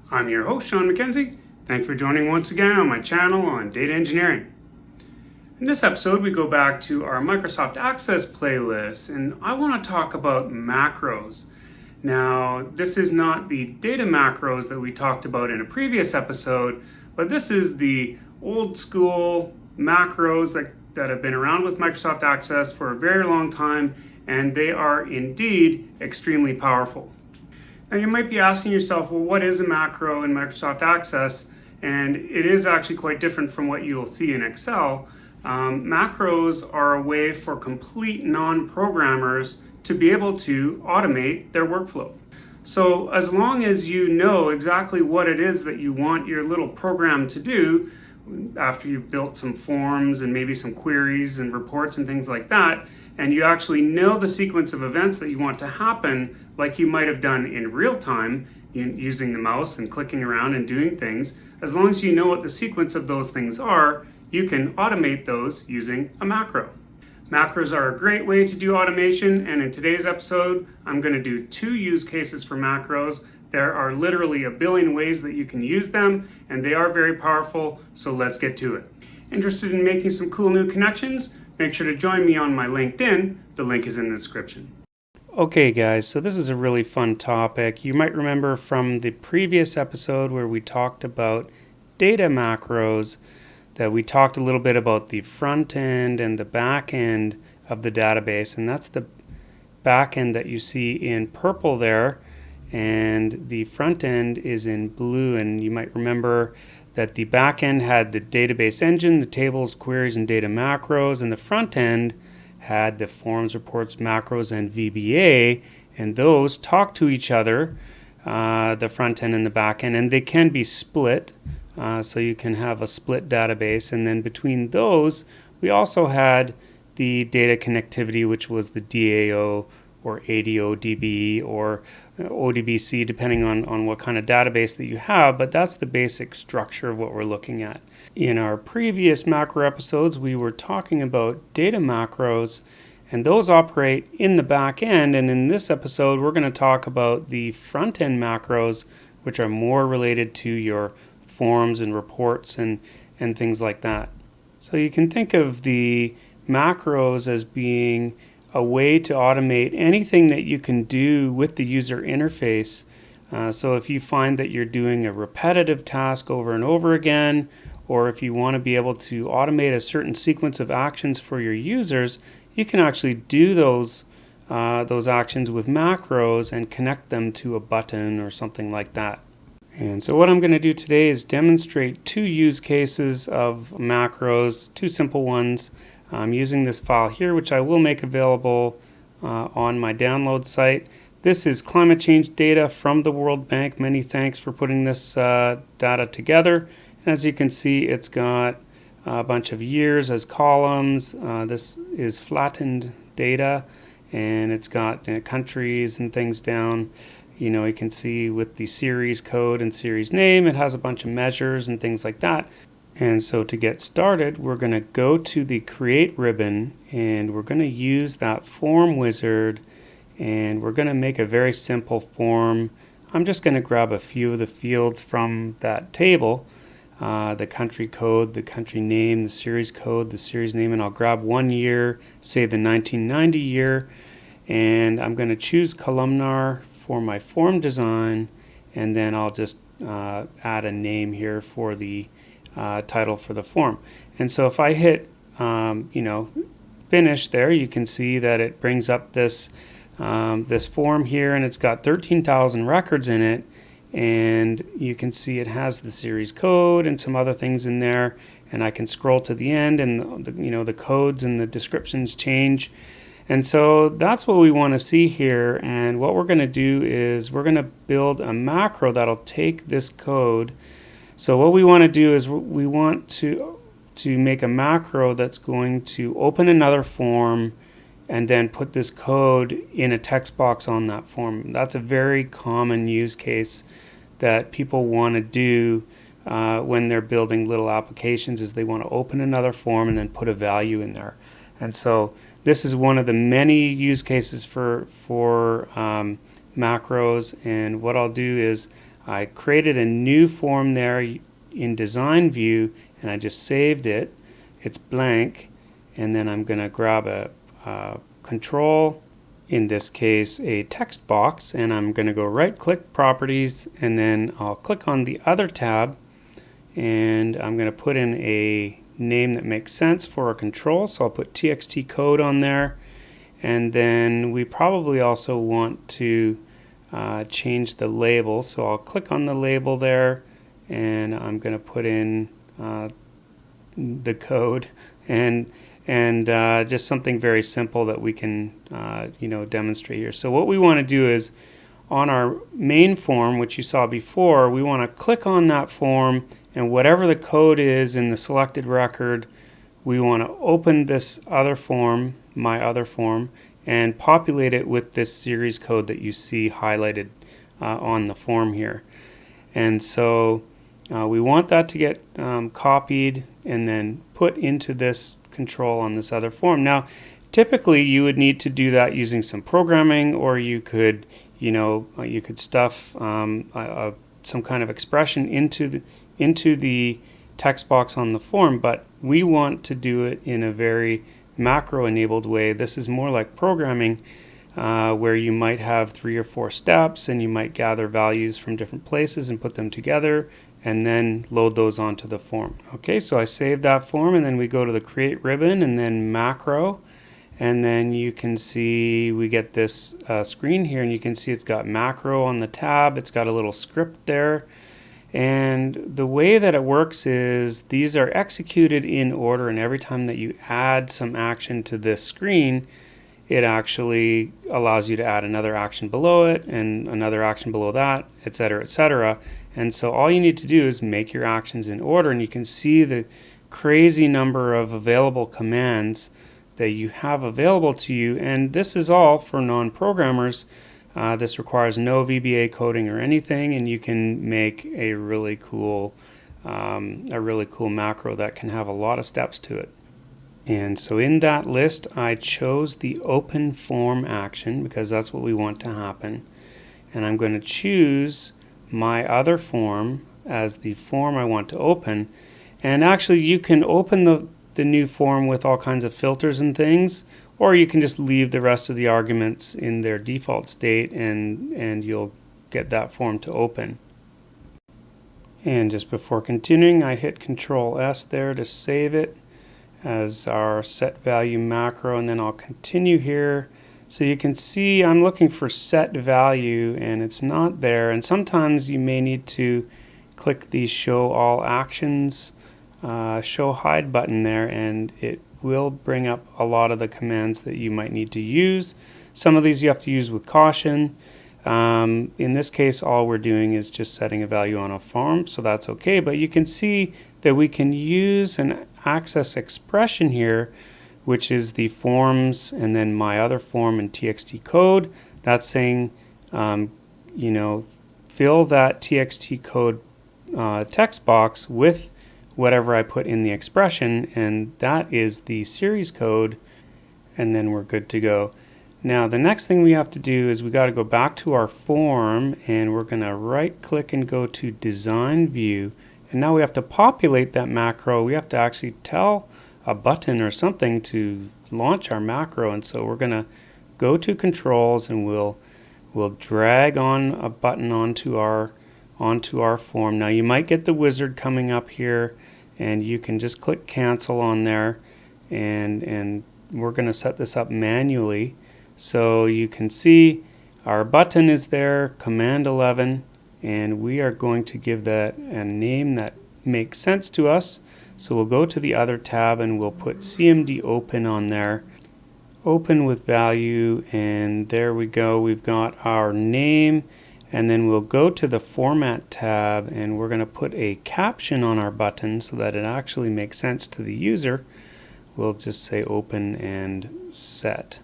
I'm your host, Sean MacKenzie. Thanks for joining once again on my channel on data engineering. In this episode, we go back to our Microsoft Access playlist, and I want to talk about macros. Now, this is not the data macros that we talked about in a previous episode, but this is the old school macros that have been around with Microsoft Access for a very long time, and they are indeed extremely powerful. Now you might be asking yourself, well, what is a macro in Microsoft Access? And it is actually quite different from what you'll see in Excel. Macros are a way for complete non-programmers to be able to automate their workflow. So as long as you know exactly what it is that you want your little program to do, after you've built some forms and maybe some queries and reports and things like that, and you actually know the sequence of events that you want to happen, like you might have done in real time using the mouse and clicking around and doing things, as long as you know what the sequence of those things are, you can automate those using a macro. Macros are a great way to do automation, and in today's episode, I'm going to do 2 use cases for macros. There are literally a billion ways that you can use them, and they are very powerful, so let's get to it. Interested in making some cool new connections? Make sure to join me on my LinkedIn. The link is in the description. Okay guys, so this is a really fun topic. You might remember from the previous episode where we talked about data macros that we talked a little bit about the front end and the back end of the database, and that's the back end that you see in purple there, and the front end is in blue. And you might remember that the back end had the database engine, the tables, queries, and data macros, and the front end had the forms, reports, macros, and VBA, and those talk to each other, the front end and the back end, and they can be split, so you can have a split database. And then between those, we also had the data connectivity, which was the DAO or ADO-DB or ODBC, depending on what kind of database that you have, but that's the basic structure of what we're looking at. In our previous macro episodes, we were talking about data macros, and those operate in the back end, and in this episode, we're going to talk about the front end macros, which are more related to your forms and reports and things like that. So you can think of the macros as being a way to automate anything that you can do with the user interface. So if you find that you're doing a repetitive task over and over again, or if you want to be able to automate a certain sequence of actions for your users, you can actually do those actions with macros and connect them to a button or something like that. And so what I'm going to do today is demonstrate 2 use cases of macros, 2 simple ones. I'm using this file here, which I will make available on my download site. This is climate change data from the World Bank. Many thanks for putting this data together. And as you can see, it's got a bunch of years as columns. This is flattened data, and it's got countries and things down. You know, you can see with the series code and series name, it has a bunch of measures and things like that. And so to get started, we're going to go to the Create ribbon, and we're going to use that form wizard, and we're going to make a very simple form. I'm just going to grab a few of the fields from that table, the country code, the country name, the series code, the series name, and I'll grab one year, say the 1990 year, and I'm going to choose columnar for my form design, and then I'll just add a name here for the title for the form. And so if I hit finish there, you can see that it brings up this form here, and it's got 13,000 records in it, and you can see it has the series code and some other things in there, and I can scroll to the end, and the codes and the descriptions change. And so that's what we want to see here. And what we're going to do is we're going to build a macro that'll take this code. So what we want to do is we want to make a macro that's going to open another form and then put this code in a text box on that form. That's a very common use case that people want to do when they're building little applications, is they want to open another form and then put a value in there. And so this is one of the many use cases for macros. And what I'll do is I created a new form there in design view, and I just saved it. It's blank, and then I'm going to grab a control, in this case a text box, and I'm going to go right click properties, and then I'll click on the other tab, and I'm going to put in a name that makes sense for a control. So I'll put txt code on there, and then we probably also want to change the label. So I'll click on the label there, and I'm going to put in the code and just something very simple that we can demonstrate here. So what we want to do is, on our main form, which you saw before, we want to click on that form, and whatever the code is in the selected record, we want to open this other form, my other form, and populate it with this series code that you see highlighted on the form here. And so we want that to get copied and then put into this control on this other form. Now, typically you would need to do that using some programming, or you could, you could stuff some kind of expression into the text box on the form, but we want to do it in a very macro-enabled way. This is more like programming, where you might have 3 or 4 steps, and you might gather values from different places and put them together, and then load those onto the form. Okay, so I save that form, and then we go to the create ribbon and then macro, and then you can see we get this screen here, and you can see it's got macro on the tab. It's got a little script there, and the way that it works is these are executed in order, and every time that you add some action to this screen, it actually allows you to add another action below it and another action below that, etc., etc. And so all you need to do is make your actions in order, and you can see the crazy number of available commands that you have available to you. And this is all for non-programmers. This requires no VBA coding or anything, and you can make a really cool macro that can have a lot of steps to it. And so in that list, I chose the open form action because that's what we want to happen. And I'm going to choose my other form as the form I want to open. And actually you can open the new form with all kinds of filters and things, or you can just leave the rest of the arguments in their default state, and you'll get that form to open. And just before continuing, I hit Control S there to save it as our set value macro, and then I'll continue here. So you can see I'm looking for set value, and it's not there, and sometimes you may need to click the show all actions, show hide button there, and it will bring up a lot of the commands that you might need to use. Some of these you have to use with caution. In this case, all we're doing is just setting a value on a form, so that's okay, but you can see that we can use an access expression here, which is the forms and then my other form in txt code. That's saying, fill that txt code text box with whatever I put in the expression, and that is the series code, and then we're good to go. Now the next thing we have to do is we got to go back to our form, and we're going to right click and go to design view, and now we have to populate that macro. We have to actually tell a button or something to launch our macro, and so we're going to go to controls, and we'll drag on a button onto our form. Now you might get the wizard coming up here, and you can just click cancel on there, and we're going to set this up manually. So you can see our button is there, command 11, and we are going to give that a name that makes sense to us. So we'll go to the other tab, and we'll put CMD open on there, open with value, and there we go. We've got our name, and then we'll go to the format tab, and we're going to put a caption on our button so that it actually makes sense to the user. We'll just say open and set,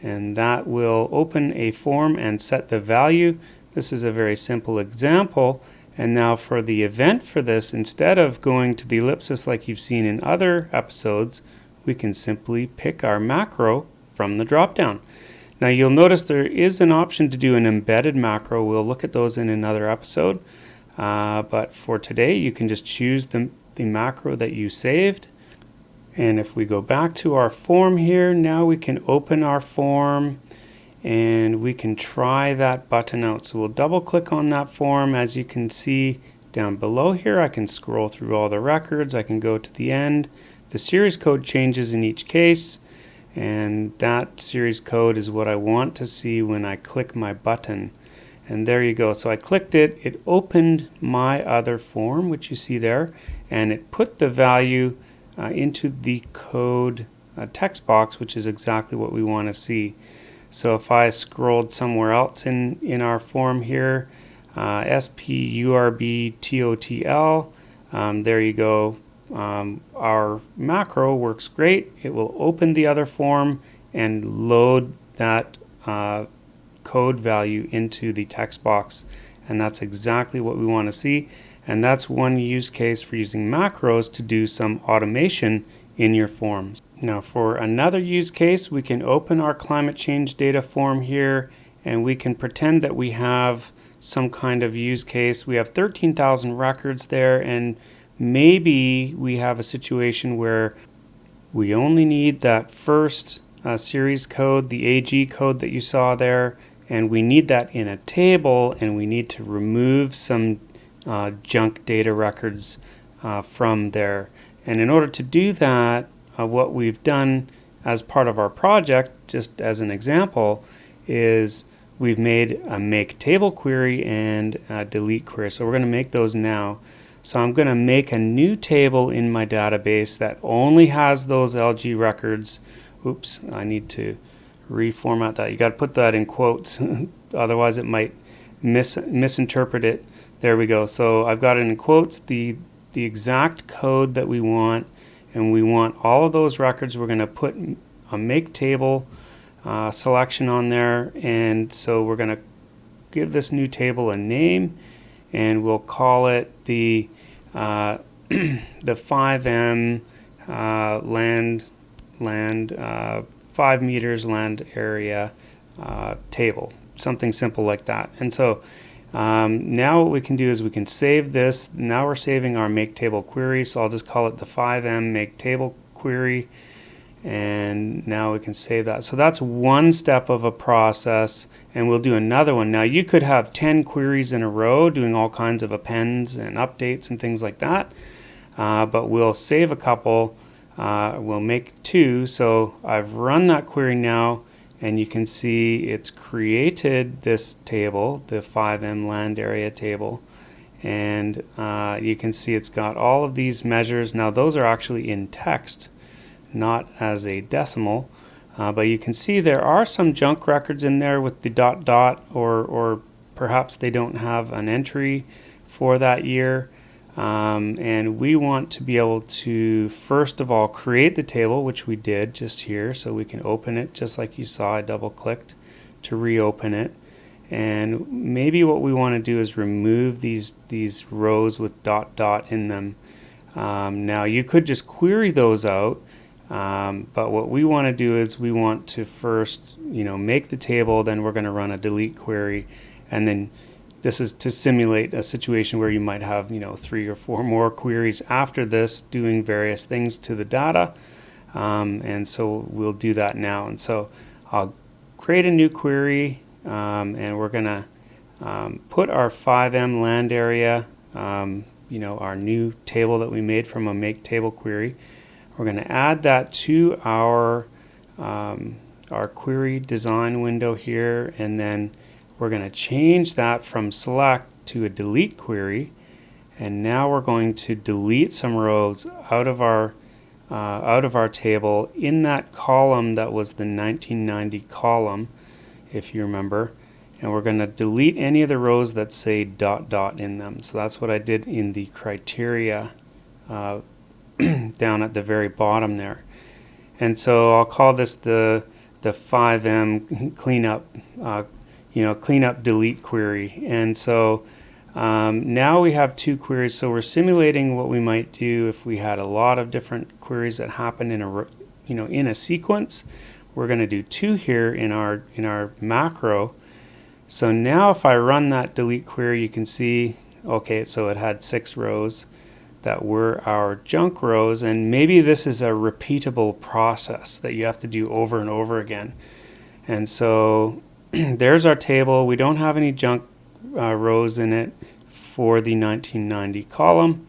and that will open a form and set the value. This is a very simple example. And now for the event for this, instead of going to the ellipsis like you've seen in other episodes, we can simply pick our macro from the drop-down. Now you'll notice there is an option to do an embedded macro. We'll look at those in another episode. but for today you can just choose the macro that you saved. And if we go back to our form here, now we can open our form and we can try that button out. So we'll double click on that form. As you can see down below here, I can scroll through all the records. I can go to the end. The series code changes in each case, and that series code is what I want to see when I click my button. And there you go. So I clicked it, it opened my other form, which you see there, and it put the value into the code text box, which is exactly what we want to see. So if I scrolled somewhere else in our form here, SPURBTOTL, there you go. Our macro works great. It will open the other form and load that code value into the text box, and that's exactly what we want to see. And that's one use case for using macros to do some automation in your forms. Now for another use case, we can open our climate change data form here, and we can pretend that we have some kind of use case. We have 13,000 records there, and maybe we have a situation where we only need that first series code, the AG code that you saw there, and we need that in a table, and we need to remove some junk data records from there. And in order to do that, what we've done as part of our project, just as an example, is we've made a make table query and a delete query. So we're going to make those now. So I'm going to make a new table in my database that only has those LG records. Oops, I need to reformat that. You got to put that in quotes, otherwise it might misinterpret it. There we go. So I've got it in quotes, the exact code that we want, and we want all of those records. We're going to put a make table selection on there, and so we're going to give this new table a name, and we'll call it the the 5M land 5 meters land area table, something simple like that. And so now what we can do is we can save this. Now we're saving our make table query, so I'll just call it the 5M make table query, and now we can save that. So that's one step of a process, and we'll do another one. Now you could have 10 queries in a row doing all kinds of appends and updates and things like that, but we'll save a couple. We'll make 2. So I've run that query now, and you can see it's created this table, the 5M land area table, and you can see it's got all of these measures. Now those are actually in text, not as a decimal, but you can see there are some junk records in there with the ... or perhaps they don't have an entry for that year. And we want to be able to first of all create the table, which we did just here, so we can open it just like you saw. I double clicked to reopen it, and maybe what we want to do is remove these rows with ... in them. Now you could just query those out, but what we want to do is we want to first make the table, then we're going to run a delete query, and then this is to simulate a situation where you might have 3 or 4 more queries after this doing various things to the data, and so we'll do that now. And so I'll create a new query, and we're gonna put our 5M land area, our new table that we made from a make table query. We're going to add that to our query design window here, and then we're going to change that from select to a delete query, and now we're going to delete some rows out of our table in that column that was the 1990 column, if you remember, and we're going to delete any of the rows that say ... in them. So that's what I did in the criteria down at the very bottom there. And so I'll call this the 5M cleanup cleanup delete query. And so now we have 2 queries. So we're simulating what we might do if we had a lot of different queries that happen in a sequence. We're going to do 2 here in our macro. So now if I run that delete query, you can see okay, so it had 6 rows that were our junk rows, and maybe this is a repeatable process that you have to do over and over again. And so there's our table. We don't have any junk rows in it for the 1990 column,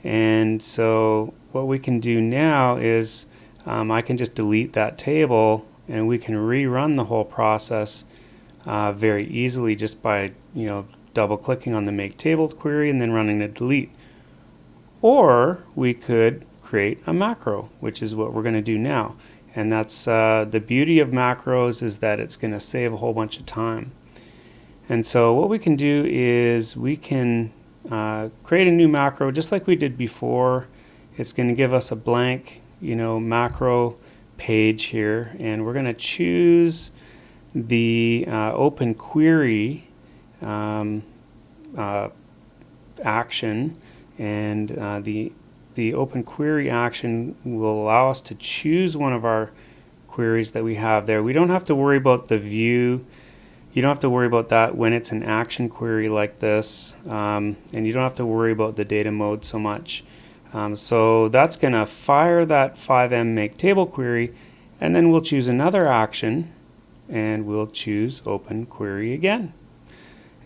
and so what we can do now is I can just delete that table, and we can rerun the whole process very easily just by double clicking on the make table query and then running the delete. Or we could create a macro, which is what we're going to do now. And that's the beauty of macros, is that it's going to save a whole bunch of time. And so what we can do is we can create a new macro just like we did before. It's going to give us a blank macro page here, and we're going to choose the open query action, and the open query action will allow us to choose one of our queries that we have there. We don't have to worry about the view. You don't have to worry about that when it's an action query like this, and you don't have to worry about the data mode so much. So that's going to fire that 5M make table query, and then we'll choose another action, and we'll choose open query again.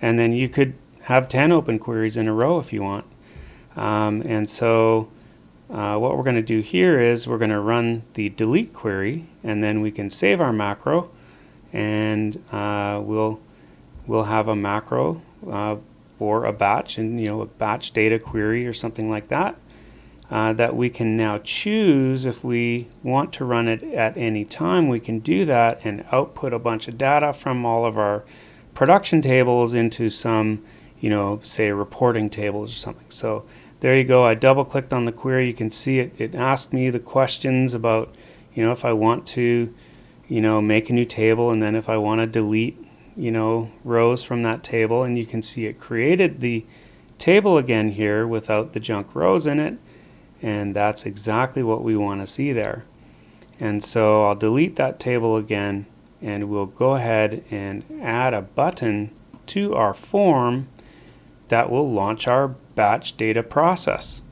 And then you could have 10 open queries in a row if you want. And so what we're going to do here is we're going to run the delete query, and then we can save our macro, and we'll have a macro for a batch, and a batch data query or something like that, that we can now choose. If we want to run it at any time, we can do that and output a bunch of data from all of our production tables into some say reporting tables or something. So there you go. I double clicked on the query. You can see it asked me the questions about if I want to make a new table, and then if I want to delete rows from that table, and you can see it created the table again here without the junk rows in it, and that's exactly what we want to see there. And so I'll delete that table again, and we'll go ahead and add a button to our form that will launch our batch data process.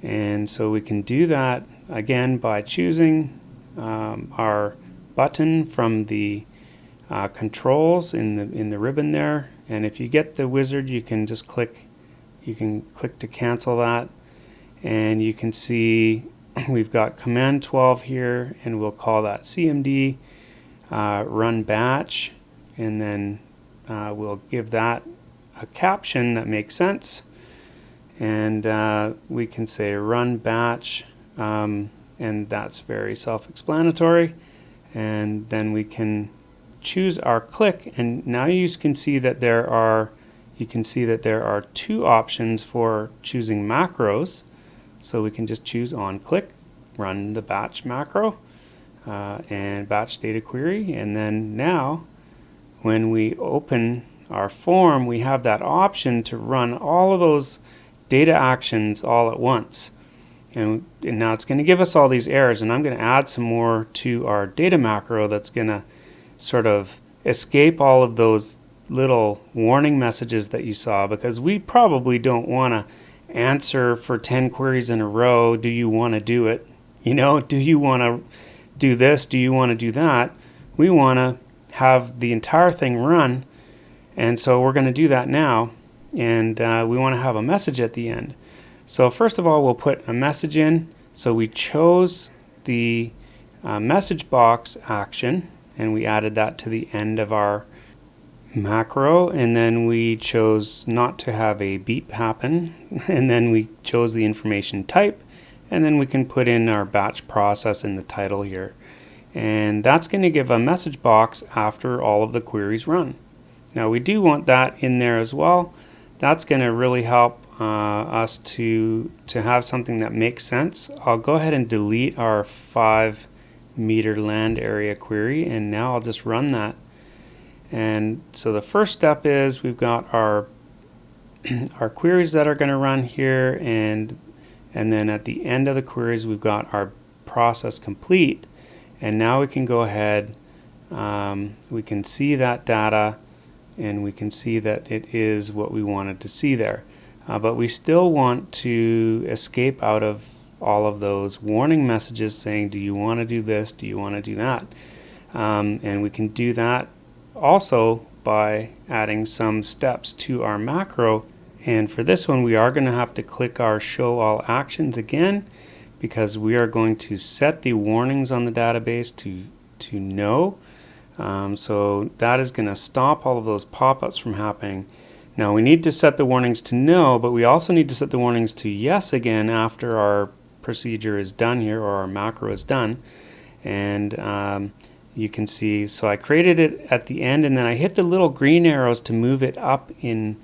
And so we can do that again by choosing our button from the controls in the ribbon there. And if you get the wizard, you can just click. You can click to cancel that, and you can see we've got command 12 here, and we'll call that CMD run batch, and then we'll give that a caption that makes sense, and we can say run batch, and that's very self-explanatory. And then we can choose our click, and now you can see that there are 2 options for choosing macros. So we can just choose on click, run the batch macro, and batch data query, and then now when we open our form, we have that option to run all of those data actions all at once. And now it's going to give us all these errors, and I'm going to add some more to our data macro that's going to sort of escape all of those little warning messages that you saw, because we probably don't want to answer for 10 queries in a row. Do you want to do it? Do you want to do this? Do you want to do that? We want to have the entire thing run, and so we're going to do that now, and we want to have a message at the end. So first of all, we'll put a message in. So we chose the message box action, and we added that to the end of our macro, and then we chose not to have a beep happen, and then we chose the information type, and then we can put in our batch process in the title here, and that's going to give a message box after all of the queries run. Now we do want that in there as well. That's going to really help us to have something that makes sense. I'll go ahead and delete our 5-meter land area query, and now I'll just run that. And so the first step is we've got our queries that are going to run here, and then at the end of the queries we've got our process complete, and now we can go ahead, we can see that data, and we can see that it is what we wanted to see there. but we still want to escape out of all of those warning messages saying, do you want to do this, do you want to do that? And we can do that also by adding some steps to our macro. And for this one, we are going to have to click our show all actions again, because we are going to set the warnings on the database to no. So that is going to stop all of those pop-ups from happening. Now we need to set the warnings to no, but we also need to set the warnings to yes again after our procedure is done here, or our macro is done. And you can see, so I created it at the end, and then I hit the little green arrows to move it up in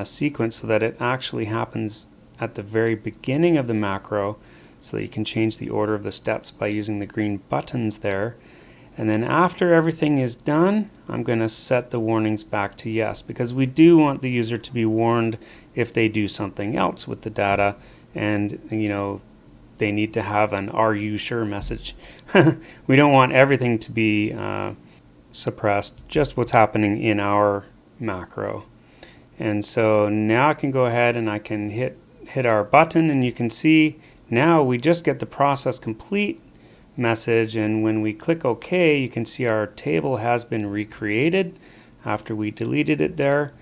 sequence so that it actually happens at the very beginning of the macro, so that you can change the order of the steps by using the green buttons there. And then after everything is done, I'm going to set the warnings back to yes, because we do want the user to be warned if they do something else with the data, and they need to have an "Are you sure?" message. We don't want everything to be suppressed, just what's happening in our macro. And so now I can go ahead and I can hit our button, and you can see now we just get the process complete message, and when we click OK, you can see our table has been recreated after we deleted it there,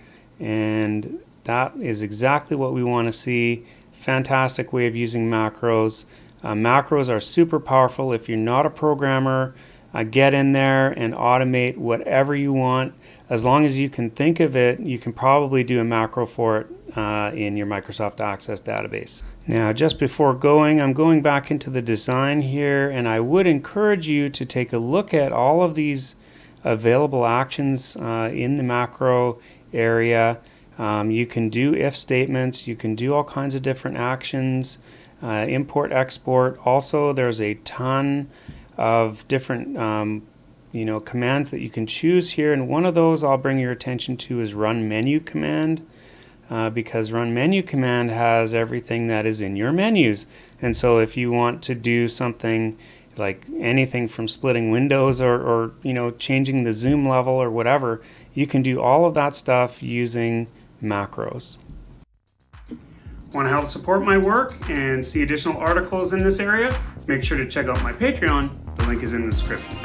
and that is exactly what we want to see. Fantastic way of using macros. Macros are super powerful. If you're not a programmer, get in there and automate whatever you want. As long as you can think of it, you can probably do a macro for it in your Microsoft Access database. Now, just before going, I'm going back into the design here, and I would encourage you to take a look at all of these available actions in the macro area. You can do if statements, you can do all kinds of different actions, import, export. Also, there's a ton of different commands that you can choose here, and one of those I'll bring your attention to is run menu command, because run menu command has everything that is in your menus. And so if you want to do something like anything from splitting windows or changing the zoom level or whatever, you can do all of that stuff using macros. Want to help support my work and see additional articles in this area? Make sure to check out my Patreon. The link is in the description.